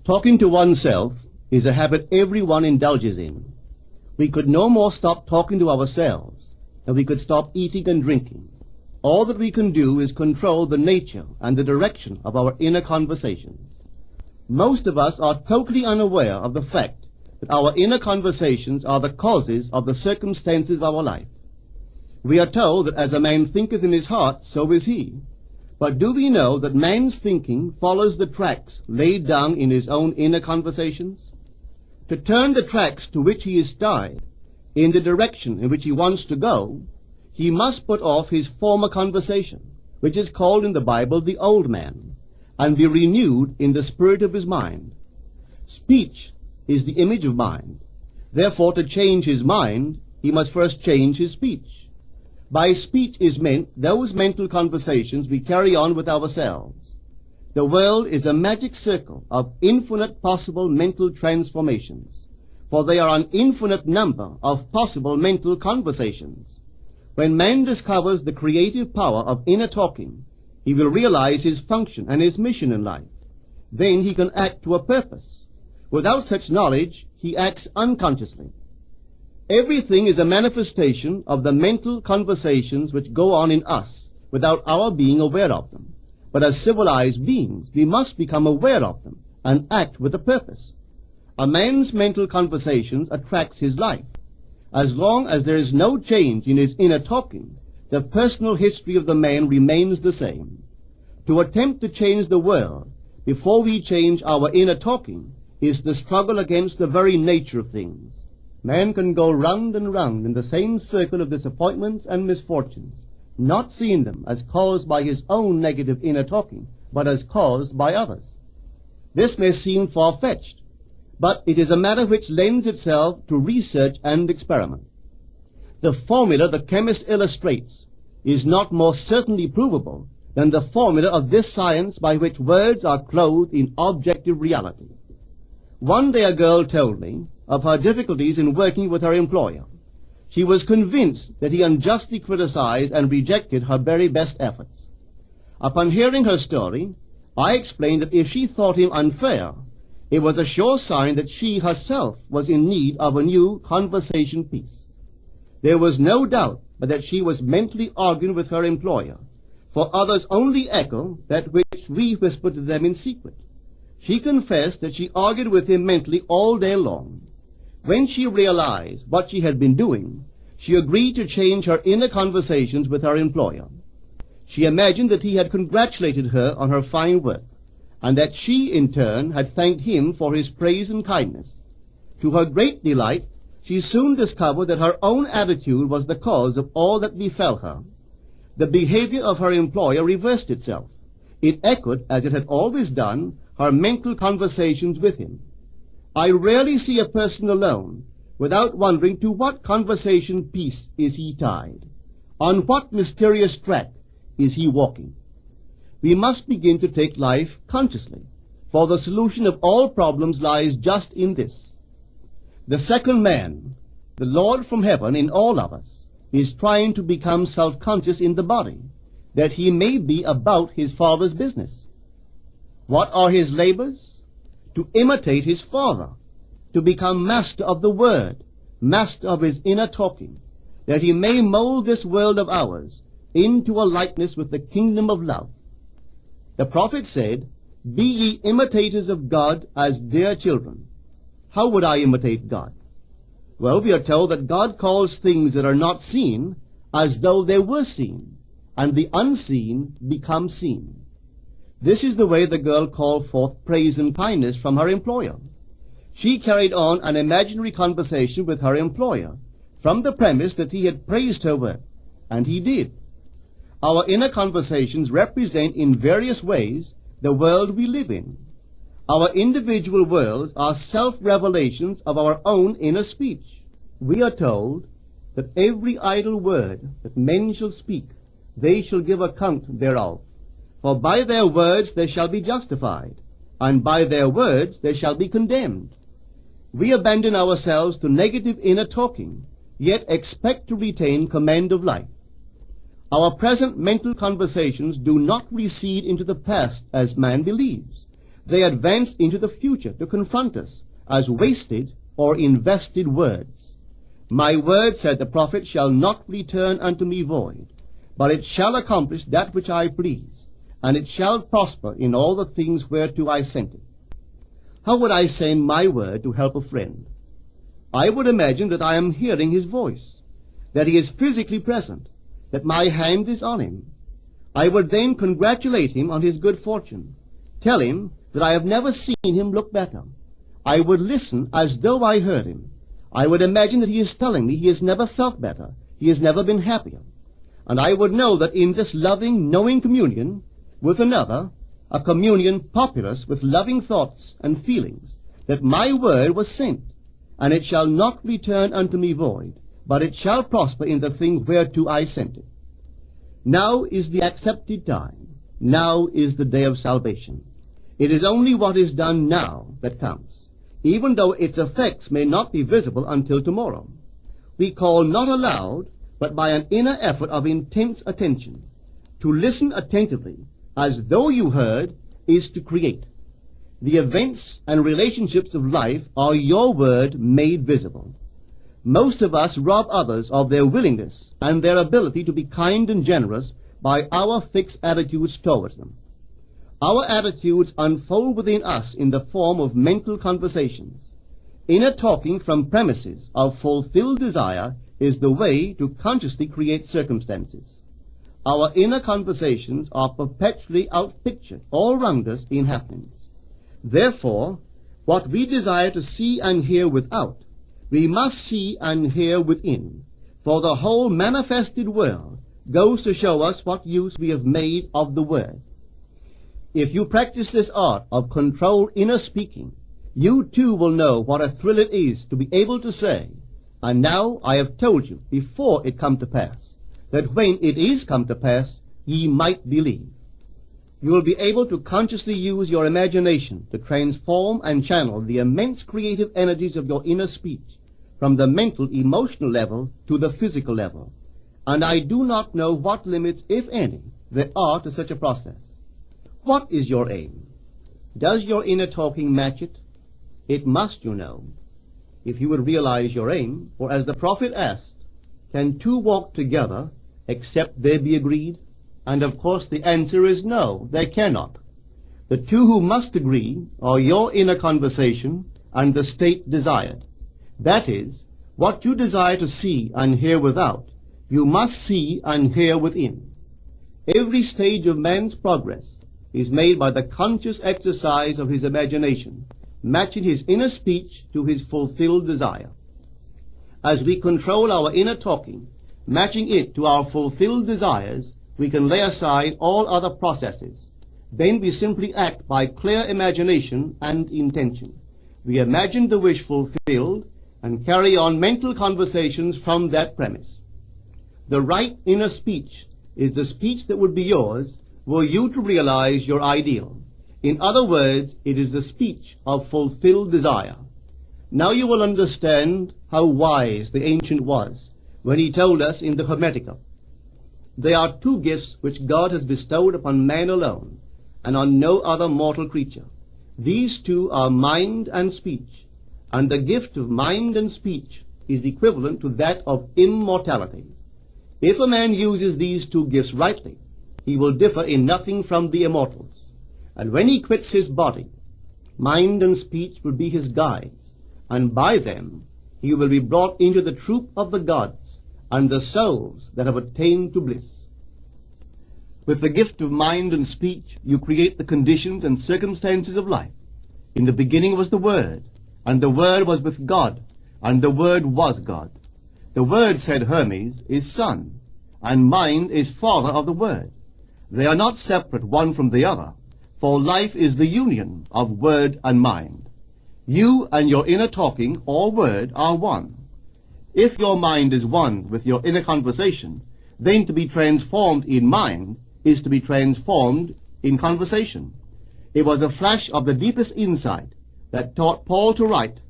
Talking to oneself is a habit everyone indulges in. We could no more stop talking to ourselves than we could stop eating and drinking. All that we can do is control the nature and the direction of our inner conversations. Most of us are totally unaware of the fact that our inner conversations are the causes of the circumstances of our life. We are told that as a man thinketh in his heart, so is he. But do we know that man's thinking follows the tracks laid down in his own inner conversations? To turn the tracks to which he is tied in the direction in which he wants to go, he must put off his former conversation, which is called in the Bible the old man, and be renewed in the spirit of his mind. Speech is the image of mind. Therefore, to change his mind, he must first change his speech. By speech is meant those mental conversations we carry on with ourselves. The world is a magic circle of infinite possible mental transformations, for there are an infinite number of possible mental conversations. When man discovers the creative power of inner talking, he will realize his function and his mission in life. Then he can act to a purpose. Without such knowledge, he acts unconsciously. Everything is a manifestation of the mental conversations which go on in us without our being aware of them. But as civilized beings, we must become aware of them and act with a purpose. A man's mental conversations attracts his life. As long as there is no change in his inner talking, the personal history of the man remains the same. To attempt to change the world before we change our inner talking is the struggle against the very nature of things. Man can go round and round in the same circle of disappointments and misfortunes, not seeing them as caused by his own negative inner talking, but as caused by others. This may seem far-fetched, but it is a matter which lends itself to research and experiment. The formula the chemist illustrates is not more certainly provable than the formula of this science by which words are clothed in objective reality. One day a girl told me of her difficulties in working with her employer. She was convinced that he unjustly criticized and rejected her very best efforts. Upon hearing her story, I explained that if she thought him unfair, it was a sure sign that she herself was in need of a new conversation piece. There was no doubt but that she was mentally arguing with her employer, for others only echo that which we whisper to them in secret. She confessed that she argued with him mentally all day long. When she realized what she had been doing, she agreed to change her inner conversations with her employer. She imagined that he had congratulated her on her fine work, and that she, in turn, had thanked him for his praise and kindness. To her great delight, she soon discovered that her own attitude was the cause of all that befell her. The behavior of her employer reversed itself. It echoed, as it had always done, her mental conversations with him. I rarely see a person alone without wondering to what conversation piece is he tied. On what mysterious track is he walking? We must begin to take life consciously, for the solution of all problems lies just in this. The second man, the Lord from heaven in all of us, is trying to become self-conscious in the body, that he may be about his Father's business. What are his labors? To imitate his Father, to become master of the Word, master of his inner talking, that he may mold this world of ours into a likeness with the kingdom of love. The prophet said, "Be ye imitators of God as dear children." How would I imitate God? Well, we are told that God calls things that are not seen as though they were seen, and the unseen become seen. This is the way the girl called forth praise and kindness from her employer. She carried on an imaginary conversation with her employer from the premise that he had praised her work, and he did. Our inner conversations represent in various ways the world we live in. Our individual worlds are self-revelations of our own inner speech. We are told that every idle word that men shall speak, they shall give account thereof. For by their words they shall be justified, and by their words they shall be condemned. We abandon ourselves to negative inner talking, yet expect to retain command of life. Our present mental conversations do not recede into the past as man believes, They advanced into the future to confront us as wasted or invested words. My word, said the prophet, shall not return unto me void, but it shall accomplish that which I please, and it shall prosper in all the things whereto I sent it. How would I send my word to help a friend? I would imagine that I am hearing his voice, that he is physically present, that my hand is on him. I would then congratulate him on his good fortune, tell him that I have never seen him look better. I would listen as though I heard him. I would imagine that he is telling me he has never felt better, he has never been happier. And I would know that in this loving, knowing communion with another, a communion populous with loving thoughts and feelings, that my word was sent, and it shall not return unto me void, but it shall prosper in the thing whereto I sent it. Now is the accepted time. Now is the day of salvation. It is only what is done now that counts, even though its effects may not be visible until tomorrow. We call not aloud, but by an inner effort of intense attention. To listen attentively, as though you heard, is to create. The events and relationships of life are your word made visible. Most of us rob others of their willingness and their ability to be kind and generous by our fixed attitudes towards them. Our attitudes unfold within us in the form of mental conversations. Inner talking from premises of fulfilled desire is the way to consciously create circumstances. Our inner conversations are perpetually outpictured all round us in happenings. Therefore, what we desire to see and hear without, we must see and hear within, for the whole manifested world goes to show us what use we have made of the word. If you practice this art of controlled inner speaking, you too will know what a thrill it is to be able to say, and now I have told you before it come to pass, that when it is come to pass, ye might believe. You will be able to consciously use your imagination to transform and channel the immense creative energies of your inner speech from the mental, emotional level to the physical level. And I do not know what limits, if any, there are to such a process. What is your aim? Does your inner talking match it? It must, you know. If you would realize your aim, for as the prophet asked, can two walk together except they be agreed? And of course the answer is no, they cannot. The two who must agree are your inner conversation and the state desired. That is, what you desire to see and hear without, you must see and hear within. Every stage of man's progress is made by the conscious exercise of his imagination, matching his inner speech to his fulfilled desire. As we control our inner talking, matching it to our fulfilled desires, we can lay aside all other processes. Then we simply act by clear imagination and intention. We imagine the wish fulfilled and carry on mental conversations from that premise. The right inner speech is the speech that would be yours were you to realize your ideal. In other words, it is the speech of fulfilled desire. Now you will understand how wise the ancient was when he told us in the Hermetica, there are two gifts which God has bestowed upon man alone, and on no other mortal creature. These two are mind and speech, and the gift of mind and speech is equivalent to that of immortality. If a man uses these two gifts rightly, he will differ in nothing from the immortals. And when he quits his body, mind and speech will be his guides, and by them he will be brought into the troop of the gods and the souls that have attained to bliss. With the gift of mind and speech, you create the conditions and circumstances of life. In the beginning was the Word, and the Word was with God, and the Word was God. The Word, said Hermes, is Son, and mind is Father of the Word. They are not separate one from the other, for life is the union of word and mind. You and your inner talking or word are one. If your mind is one with your inner conversation, then to be transformed in mind is to be transformed in conversation. It was a flash of the deepest insight that taught Paul to write,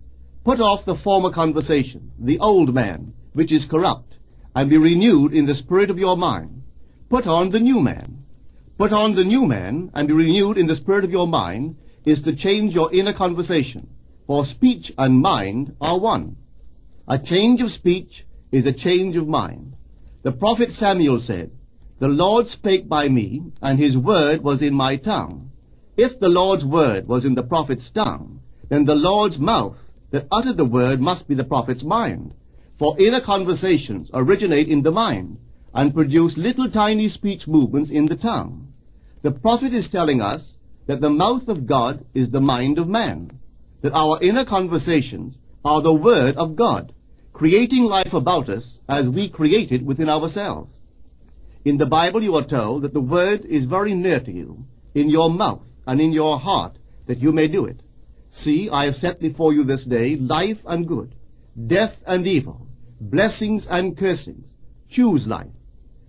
put off the former conversation, the old man, which is corrupt, and be renewed in the spirit of your mind. Put on the new man. Put on the new man and be renewed in the spirit of your mind, is to change your inner conversation, for speech and mind are one. A change of speech is a change of mind. The prophet Samuel said, "The Lord spake by me, and his word was in my tongue." If the Lord's word was in the prophet's tongue, then the Lord's mouth that uttered the word must be the prophet's mind. For inner conversations originate in the mind and produce little tiny speech movements in the tongue. The prophet is telling us that the mouth of God is the mind of man, that our inner conversations are the word of God, creating life about us as we create it within ourselves. In the Bible you are told that the word is very near to you, in your mouth and in your heart, that you may do it. See, I have set before you this day life and good, death and evil, blessings and cursings. Choose life.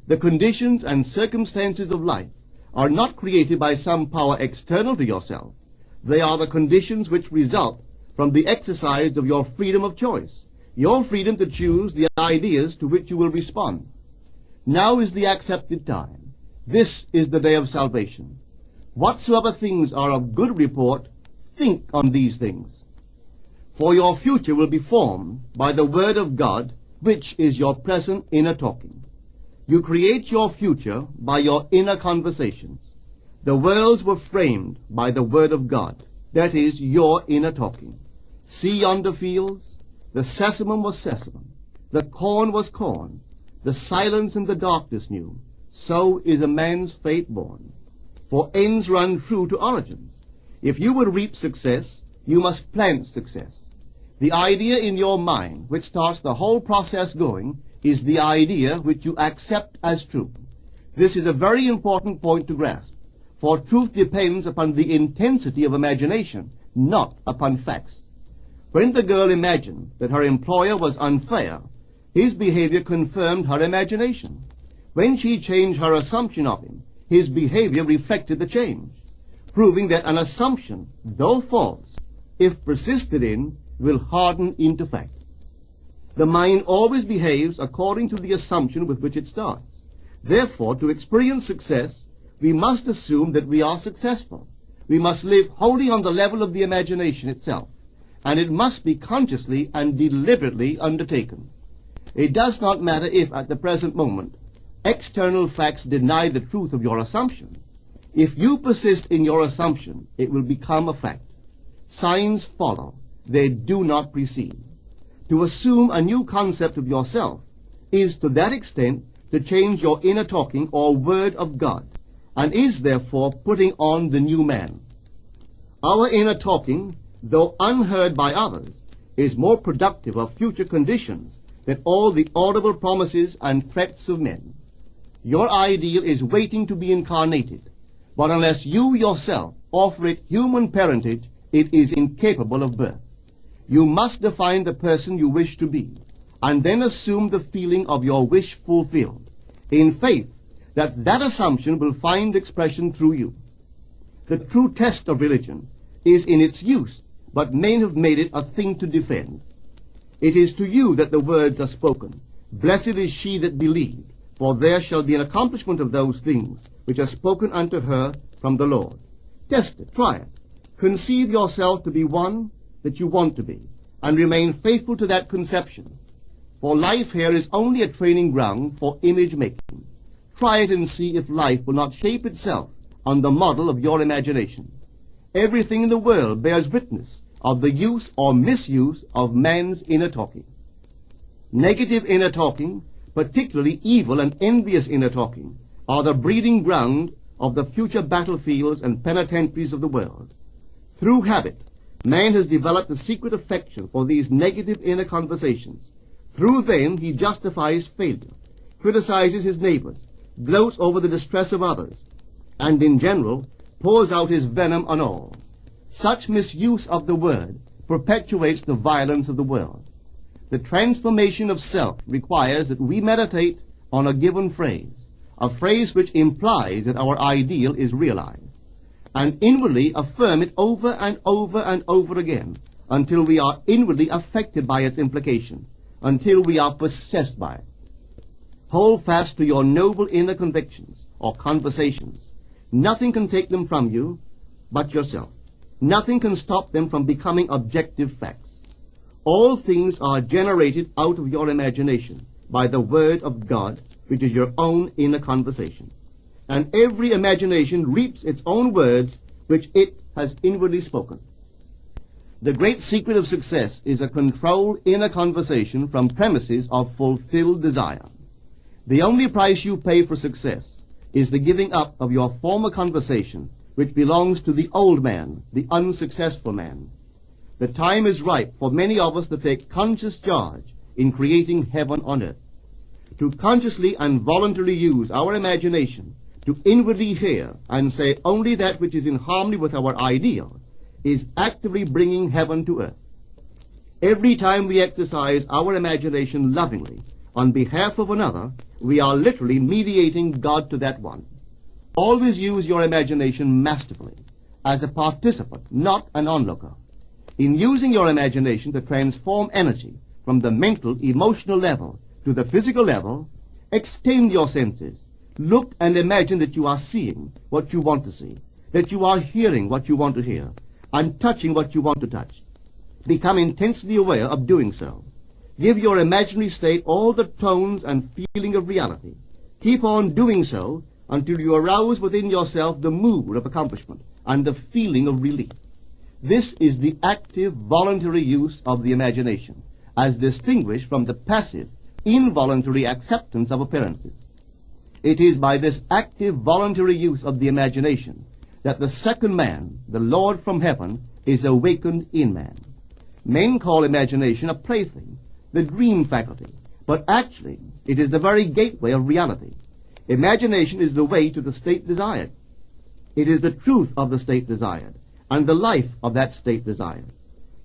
The conditions and circumstances of life are not created by some power external to yourself. They are the conditions which result from the exercise of your freedom of choice, your freedom to choose the ideas to which you will respond. Now is the accepted time. This is the day of salvation. Whatsoever things are of good report, think on these things. For your future will be formed by the word of God, which is your present inner talking. You create your future by your inner conversations. The worlds were framed by the word of God, that is, your inner talking. See yonder fields? The sesamum was sesamum, the corn was corn, the silence and the darkness knew. So is a man's fate born. For ends run true to origins. If you would reap success, you must plant success. The idea in your mind, which starts the whole process going, is the idea which you accept as true. This is a very important point to grasp, for truth depends upon the intensity of imagination, not upon facts. When the girl imagined that her employer was unfair, his behavior confirmed her imagination. When she changed her assumption of him, his behavior reflected the change, proving that an assumption, though false, if persisted in, will harden into fact. The mind always behaves according to the assumption with which it starts. Therefore, to experience success, we must assume that we are successful. We must live wholly on the level of the imagination itself, and it must be consciously and deliberately undertaken. It does not matter if, at the present moment, external facts deny the truth of your assumption. If you persist in your assumption, it will become a fact. Signs follow. They do not precede. To assume a new concept of yourself is to that extent to change your inner talking or word of God, and is therefore putting on the new man. Our inner talking, though unheard by others, is more productive of future conditions than all the audible promises and threats of men. Your ideal is waiting to be incarnated, but unless you yourself offer it human parentage, it is incapable of birth. You must define the person you wish to be, and then assume the feeling of your wish fulfilled, in faith that that assumption will find expression through you. The true test of religion is in its use, but men have made it a thing to defend. It is to you that the words are spoken. Blessed is she that believed, for there shall be an accomplishment of those things which are spoken unto her from the Lord. Test it, try it. Conceive yourself to be one that you want to be, and remain faithful to that conception. For life here is only a training ground for image making. Try it and see if life will not shape itself on the model of your imagination. Everything in the world bears witness of the use or misuse of man's inner talking. Negative inner talking, particularly evil and envious inner talking, are the breeding ground of the future battlefields and penitentiaries of the world. Through habit, man has developed a secret affection for these negative inner conversations. Through them he justifies failure, criticizes his neighbors, gloats over the distress of others, and in general pours out his venom on all. Such misuse of the word perpetuates the violence of the world. The transformation of self requires that we meditate on a given phrase, a phrase which implies that our ideal is realized, and inwardly affirm it over and over and over again until we are inwardly affected by its implication, until we are possessed by it. Hold fast to your noble inner convictions or conversations. Nothing can take them from you but yourself. Nothing can stop them from becoming objective facts. All things are generated out of your imagination by the Word of God, which is your own inner conversation. And every imagination reaps its own words, which it has inwardly spoken. The great secret of success is a controlled inner conversation from premises of fulfilled desire. The only price you pay for success is the giving up of your former conversation, which belongs to the old man, the unsuccessful man. The time is ripe for many of us to take conscious charge in creating heaven on earth. To consciously and voluntarily use our imagination to inwardly hear and say only that which is in harmony with our ideal is actively bringing heaven to earth. Every time we exercise our imagination lovingly on behalf of another, we are literally mediating God to that one. Always use your imagination masterfully, as a participant, not an onlooker. In using your imagination to transform energy from the mental, emotional level to the physical level, extend your senses. Look and imagine that you are seeing what you want to see, that you are hearing what you want to hear, and touching what you want to touch. Become intensely aware of doing so. Give your imaginary state all the tones and feeling of reality. Keep on doing so until you arouse within yourself the mood of accomplishment and the feeling of relief. This is the active, voluntary use of the imagination, as distinguished from the passive, involuntary acceptance of appearances. It is by this active, voluntary use of the imagination that the second man, the Lord from heaven, is awakened in man. Men call imagination a plaything, the dream faculty, but actually it is the very gateway of reality. Imagination is the way to the state desired. It is the truth of the state desired, and the life of that state desired.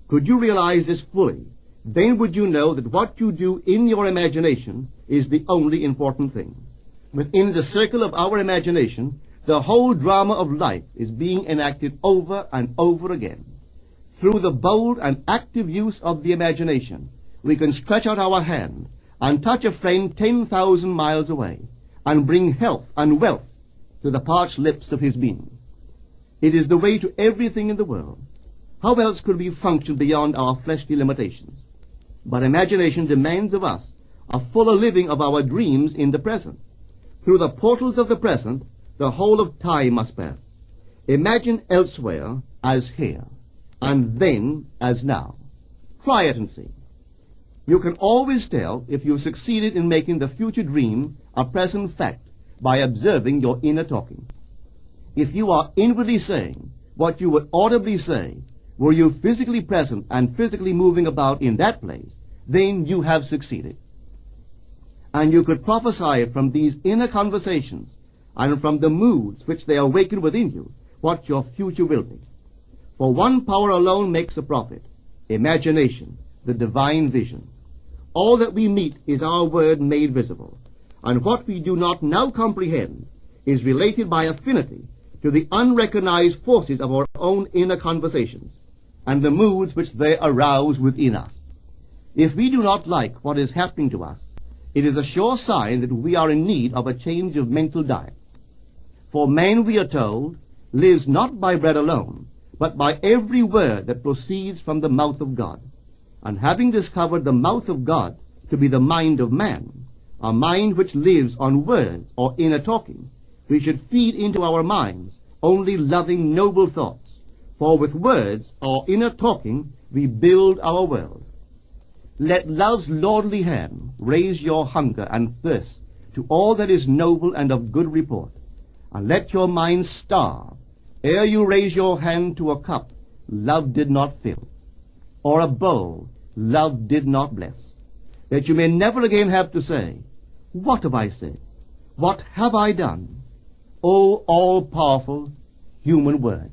Could you realize this fully, then would you know that what you do in your imagination is the only important thing. Within the circle of our imagination, the whole drama of life is being enacted over and over again. Through the bold and active use of the imagination, we can stretch out our hand and touch a friend 10,000 miles away, and bring health and wealth to the parched lips of his being. It is the way to everything in the world. How else could we function beyond our fleshly limitations? But imagination demands of us a fuller living of our dreams in the present. Through the portals of the present, the whole of time must pass. Imagine elsewhere as here, and then as now. Try it and see. You can always tell if you've succeeded in making the future dream a present fact by observing your inner talking. If you are inwardly saying what you would audibly say, were you physically present and physically moving about in that place, then you have succeeded. And you could prophesy from these inner conversations and from the moods which they awaken within you what your future will be. For one power alone makes a prophet, imagination, the divine vision. All that we meet is our word made visible, and what we do not now comprehend is related by affinity to the unrecognized forces of our own inner conversations and the moods which they arouse within us. If we do not like what is happening to us, it is a sure sign that we are in need of a change of mental diet. For man, we are told, lives not by bread alone, but by every word that proceeds from the mouth of God. And having discovered the mouth of God to be the mind of man, a mind which lives on words or inner talking, we should feed into our minds only loving, noble thoughts. For with words or inner talking we build our world. Let love's lordly hand raise your hunger and thirst to all that is noble and of good report, and let your mind starve ere you raise your hand to a cup love did not fill, or a bowl love did not bless, that you may never again have to say, "What have I said? What have I done?" O all-powerful human word.